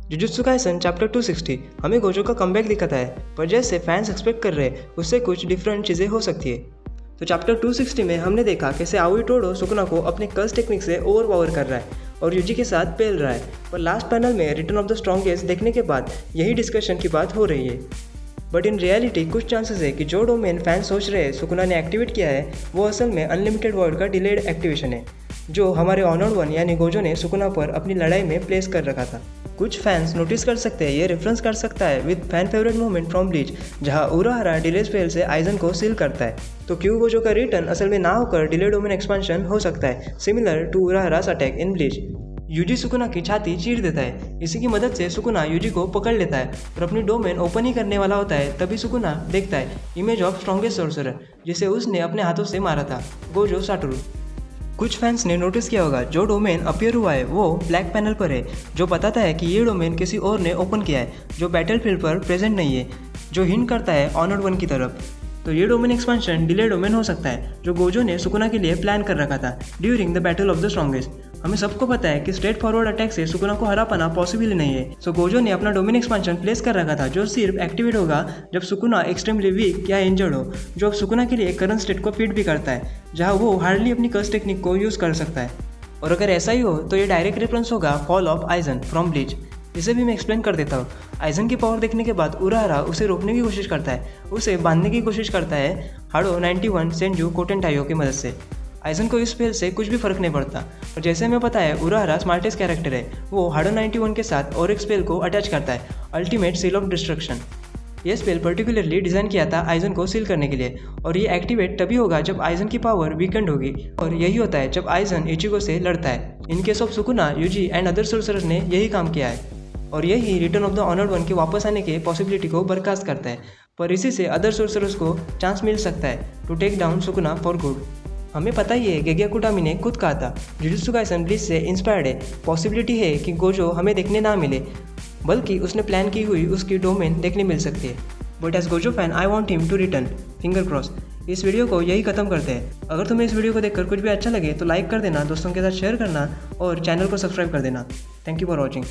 Jujutsu Kaisen chapter 260 हमें Gojo का comeback दिखाता है, पर जैसे फैंस एक्सपेक्ट कर रहे हैं उससे कुछ डिफरेंट चीज़ें हो सकती है। तो चैप्टर 260 में हमने देखा कैसे आओई टोडो सुकुना को अपने कर्स टेक्निक से ओवरपावर कर रहा है और यूजी के साथ पेल रहा है, पर लास्ट पैनल में रिटर्न ऑफ द स्ट्रॉन्गेस्ट देखने के बाद यही डिस्कशन की बात हो रही है। बट इन रियलिटी कुछ चांसेस है कि जो डोमेन फैंस सोच रहे हैं सुकुना ने एक्टिवेट किया है वो असल में अनलिमिटेड वर्ड का डिलेड एक्टिवेशन है, जो हमारे ऑनर्ड वन यानी गोजो ने सुकुना पर अपनी लड़ाई में प्लेस कर रखा था। कुछ फैंस नोटिस कर सकते हैं ये रेफरेंस कर सकता है with fan favourite moment from bleach, जहां उराहारा डिले स्पेल से आइजन को सील करता है। तो क्यों गोजो का रिटर्न असल में ना होकर डिले डोमेन एक्सपेंशन हो सकता है, सिमिलर टू उराहारास attack in Bleach. Yuji Sukuna की छाती चीर देता है। इसी की मदद से सुकुना यूजी को पकड़ लेता है और अपनी डोमेन ओपन ही करने वाला होता है, तभी सुकुना देखता है इमेज ऑफ स्ट्रॉन्गेस्ट सोर्सरर जिसे उसने अपने हाथों से मारा था, गोजो साटोरू। कुछ फैंस ने नोटिस किया होगा जो डोमेन अपीयर हुआ है वो ब्लैक पैनल पर है, जो बताता है कि ये डोमेन किसी और ने ओपन किया है जो बैटलफील्ड पर प्रेजेंट नहीं है, जो हिंट करता है ऑनर्ड वन की तरफ। तो ये डोमेन एक्सपेंशन डिले डोमेन हो सकता है जो गोजो ने सुकुना के लिए प्लान कर रखा था during the battle of the strongest. हमें सबको पता है कि स्ट्रेट फॉरवर्ड अटैक से सुकुना को हरा पाना पॉसिबल नहीं है, सो गोजो ने अपना डोमेन एक्सपेंशन प्लेस कर रखा था जो सिर्फ एक्टिवेट होगा जब सुकुना एक्सट्रीमली वीक या इंजर्ड हो, जो अब सुकुना के लिए करंट स्टेट को फिट भी करता है, जहां वो हार्डली अपनी कर्स टेक्निक को यूज़ कर सकता है। और अगर ऐसा ही हो तो ये डायरेक्ट रेफरेंस होगा fall of eigen from bleach. इसे भी मैं एक्सप्लेन कर देता हूँ। आइजन की पावर देखने के बाद उराहारा उसे रोकने की कोशिश करता है, उसे बांधने की कोशिश करता है हाडो 91 सेंजू कोटेन टाइयो की मदद से। आइजन को इस स्पेल से कुछ भी फर्क नहीं पड़ता, और जैसे हमें पता है उराहारा स्मार्टेस्ट कैरेक्टर है, वो हाडो 91 के साथ और एक स्पेल को अटैच करता है, अल्टीमेट सील ऑफ डिस्ट्रक्शन। ये स्पेल पर्टिकुलरली डिज़ाइन किया था आइजन को सील करने के लिए, और ये एक्टिवेट तभी होगा जब आइजन की पावर वीकेंड होगी, और यही होता है जब आइजन इचिगो से लड़ता है। In case of Sukuna, Yuji and other sorcerers ने यही काम किया है, और यही return of the honoured one के वापस आने के पॉसिबिलिटी को बर्खास्त करता है, पर इसी से अदर सोर्सरर्स को चांस मिल सकता है to take down Sukuna for good. हमें पता ही है गेगिया कुटामी ने खुद कहा था जुजुत्सु काइसन ब्लीच से इंस्पायर्ड है, पॉसिबिलिटी है कि गोजो हमें देखने ना मिले, बल्कि उसने प्लान की हुई उसकी डोमेन देखने मिल सकती है। But as Gojo fan I want him to return, finger cross. इस वीडियो को यही खत्म करते हैं। अगर तुम्हें इस वीडियो को देखकर कुछ भी अच्छा लगे तो लाइक कर देना, दोस्तों के साथ शेयर करना और चैनल को सब्सक्राइब कर देना। Thank you for watching.